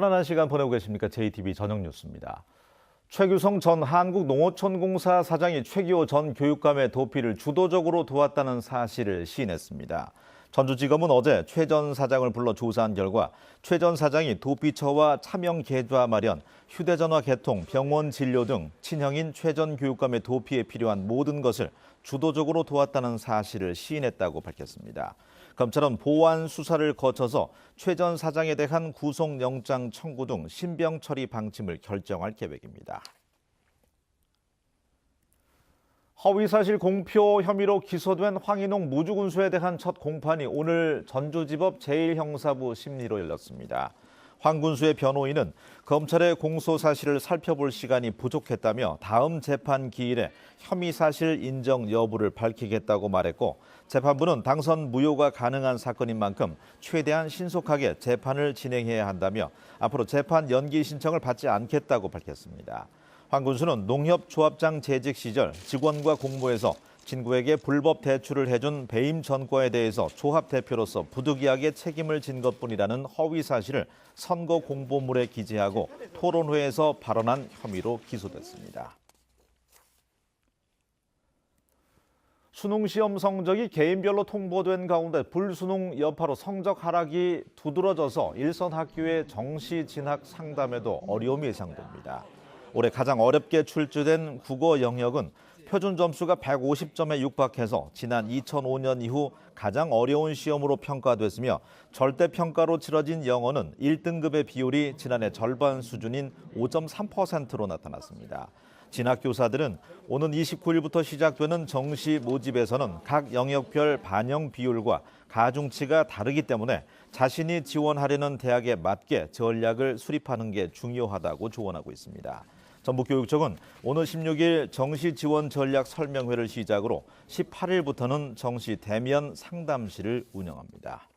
편안한 시간 보내고 계십니까? JTBC 저녁 뉴스입니다. 최규성 전 한국농어촌공사 사장이 최기호 전 교육감의 도피를 주도적으로 도왔다는 사실을 시인했습니다. 전주지검은 어제 최 전 사장을 불러 조사한 결과 최 전 사장이 도피처와 차명 계좌 마련, 휴대전화 개통, 병원 진료 등 친형인 최 전 교육감의 도피에 필요한 모든 것을 주도적으로 도왔다는 사실을 시인했다고 밝혔습니다. 검찰은 보완 수사를 거쳐서 최 전 사장에 대한 구속영장 청구 등 신병 처리 방침을 결정할 계획입니다. 허위사실 공표 혐의로 기소된 황인홍 무주군수에 대한 첫 공판이 오늘 전주지법 제1형사부 심리로 열렸습니다. 황 군수의 변호인은 검찰의 공소 사실을 살펴볼 시간이 부족했다며 다음 재판 기일에 혐의 사실 인정 여부를 밝히겠다고 말했고, 재판부는 당선 무효가 가능한 사건인 만큼 최대한 신속하게 재판을 진행해야 한다며 앞으로 재판 연기 신청을 받지 않겠다고 밝혔습니다. 황 군수는 농협조합장 재직 시절 직원과 공모해서 친구에게 불법 대출을 해준 배임 전과에 대해서 조합 대표로서 부득이하게 책임을 진 것뿐이라는 허위 사실을 선거 공보물에 기재하고 토론회에서 발언한 혐의로 기소됐습니다. 수능 시험 성적이 개인별로 통보된 가운데 불수능 여파로 성적 하락이 두드러져서 일선 학교의 정시 진학 상담에도 어려움이 예상됩니다. 올해 가장 어렵게 출제된 국어 영역은 표준 점수가 150점에 육박해서 지난 2005년 이후 가장 어려운 시험으로 평가됐으며 절대평가로 치러진 영어는 1등급의 비율이 지난해 절반 수준인 5.3%로 나타났습니다. 진학교사들은 오는 29일부터 시작되는 정시 모집에서는 각 영역별 반영 비율과 가중치가 다르기 때문에 자신이 지원하려는 대학에 맞게 전략을 수립하는 게 중요하다고 조언하고 있습니다. 전북교육청은 오늘 16일 정시 지원 전략 설명회를 시작으로 18일부터는 정시 대면 상담실을 운영합니다.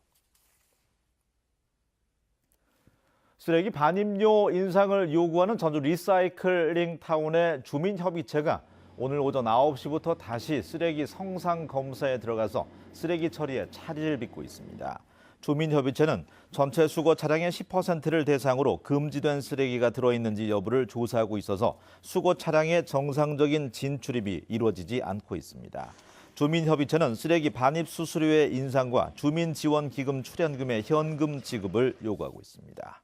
쓰레기 반입료 인상을 요구하는 전주 리사이클링 타운의 주민협의체가 오늘 오전 9시부터 다시 쓰레기 성상 검사에 들어가서 쓰레기 처리에 차질을 빚고 있습니다. 주민협의체는 전체 수거 차량의 10%를 대상으로 금지된 쓰레기가 들어있는지 여부를 조사하고 있어서 수거 차량의 정상적인 진출입이 이루어지지 않고 있습니다. 주민협의체는 쓰레기 반입 수수료의 인상과 주민지원기금 출연금의 현금 지급을 요구하고 있습니다.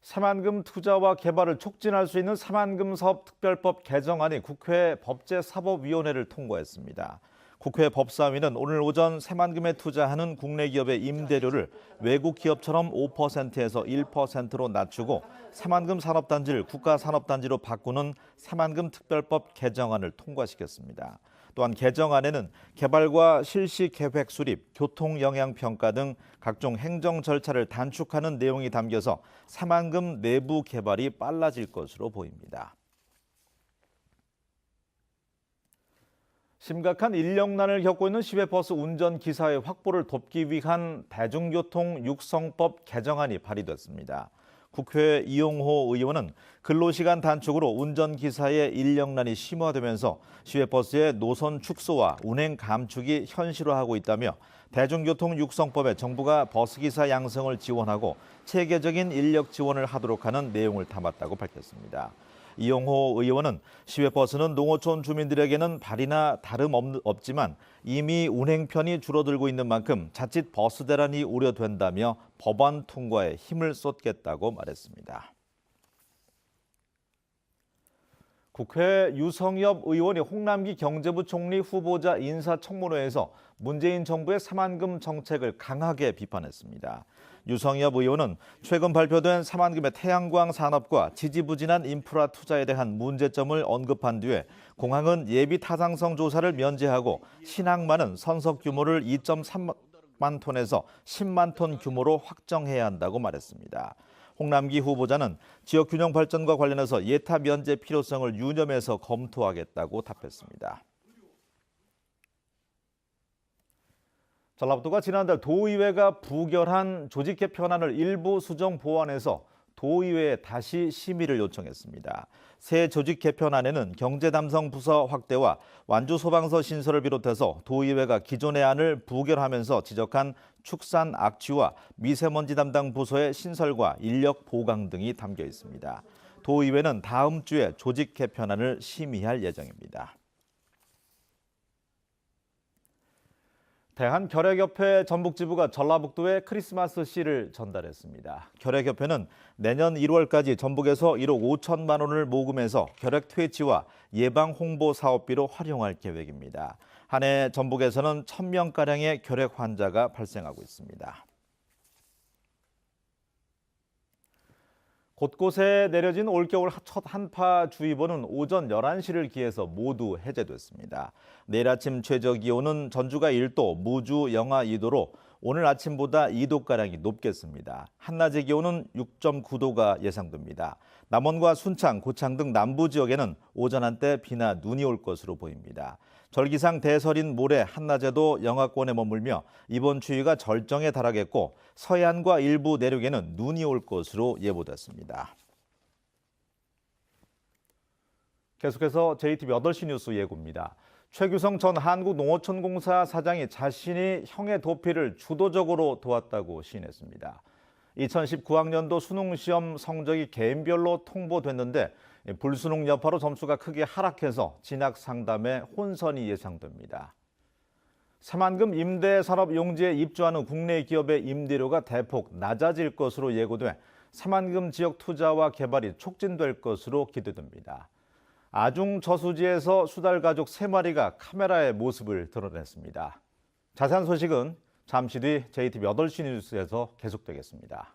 새만금 투자와 개발을 촉진할 수 있는 새만금 사업 특별법 개정안이 국회 법제사법위원회를 통과했습니다. 국회 법사위는 오늘 오전 새만금에 투자하는 국내 기업의 임대료를 외국 기업처럼 5%에서 1%로 낮추고 새만금 산업단지를 국가산업단지로 바꾸는 새만금 특별법 개정안을 통과시켰습니다. 또한 개정안에는 개발과 실시 계획 수립, 교통 영향 평가 등 각종 행정 절차를 단축하는 내용이 담겨서 새만금 내부 개발이 빨라질 것으로 보입니다. 심각한 인력난을 겪고 있는 시외버스 운전기사의 확보를 돕기 위한 대중교통 육성법 개정안이 발의됐습니다. 국회 이용호 의원은 근로시간 단축으로 운전기사의 인력난이 심화되면서 시외버스의 노선 축소와 운행 감축이 현실화하고 있다며 대중교통 육성법에 정부가 버스기사 양성을 지원하고 체계적인 인력 지원을 하도록 하는 내용을 담았다고 밝혔습니다. 이용호 의원은 시외버스는 농어촌 주민들에게는 발이나 다름없지만 이미 운행편이 줄어들고 있는 만큼 자칫 버스 대란이 우려된다며 법안 통과에 힘을 쏟겠다고 말했습니다. 국회 유성엽 의원이 홍남기 경제부총리 후보자 인사청문회에서 문재인 정부의 새만금 정책을 강하게 비판했습니다. 유성엽 의원은 최근 발표된 새만금의 태양광 산업과 지지부진한 인프라 투자에 대한 문제점을 언급한 뒤에 공항은 예비 타당성 조사를 면제하고 신항만은 선석 규모를 2.3만 톤에서 10만 톤 규모로 확정해야 한다고 말했습니다. 홍남기 후보자는 지역균형 발전과 관련해서 예타 면제 필요성을 유념해서 검토하겠다고 답했습니다. 전라북도가 지난달 도의회가 부결한 조직 개편안을 일부 수정 보완해서 도의회에 다시 심의를 요청했습니다. 새 조직 개편안에는 경제담성 부서 확대와 완주소방서 신설을 비롯해서 도의회가 기존의 안을 부결하면서 지적한 축산 악취와 미세먼지 담당 부서의 신설과 인력 보강 등이 담겨 있습니다. 도의회는 다음 주에 조직 개편안을 심의할 예정입니다. 대한결핵협회 전북지부가 전라북도에 크리스마스 씨를 전달했습니다. 결핵협회는 내년 1월까지 전북에서 1억 5천만 원을 모금해서 결핵 퇴치와 예방 홍보 사업비로 활용할 계획입니다. 한 해 전북에서는 1,000명가량의 결핵 환자가 발생하고 있습니다. 곳곳에 내려진 올겨울 첫 한파주의보는 오전 11시를 기해서 모두 해제됐습니다. 내일 아침 최저기온은 전주가 1도, 무주 영하 2도로 오늘 아침보다 2도가량이 높겠습니다. 한낮의 기온은 6.9도가 예상됩니다. 남원과 순창, 고창 등 남부 지역에는 오전 한때 비나 눈이 올 것으로 보입니다. 절기상 대설인 모레 한낮에도 영하권에 머물며 이번 추위가 절정에 달하겠고 서해안과 일부 내륙에는 눈이 올 것으로 예보됐습니다. 계속해서 JTBC 8시 뉴스 예고입니다. 최규성 전 한국농어촌공사 사장이 자신이 형의 도피를 주도적으로 도왔다고 시인했습니다. 2019학년도 수능시험 성적이 개인별로 통보됐는데 불수능 여파로 점수가 크게 하락해서 진학 상담에 혼선이 예상됩니다. 새만금 임대산업용지에 입주하는 국내 기업의 임대료가 대폭 낮아질 것으로 예고돼 새만금 지역 투자와 개발이 촉진될 것으로 기대됩니다. 아중 저수지에서 수달 가족 3마리가 카메라의 모습을 드러냈습니다. 자세한 소식은 잠시 뒤 JTBC 8시 뉴스에서 계속되겠습니다.